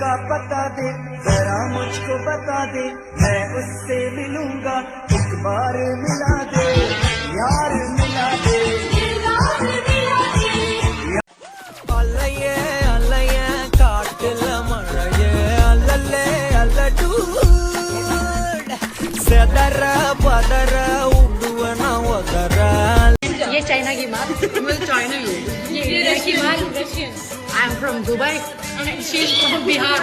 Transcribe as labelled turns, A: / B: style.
A: का पता दे, जरा मुझको बता दे, मैं उससे मिलूंगा, एक बार मिला दे, यार मिला दे, अल्लाह अल्लाह काटिल मळये अल्लले अल्लडूड सदर बदर उडुवन वदर.
B: ये चाइना की माँ.
C: मैं चाइना ही हूँ.
B: ये की माँ Russian.
C: I'm from Dubai.
B: She's from Bihar.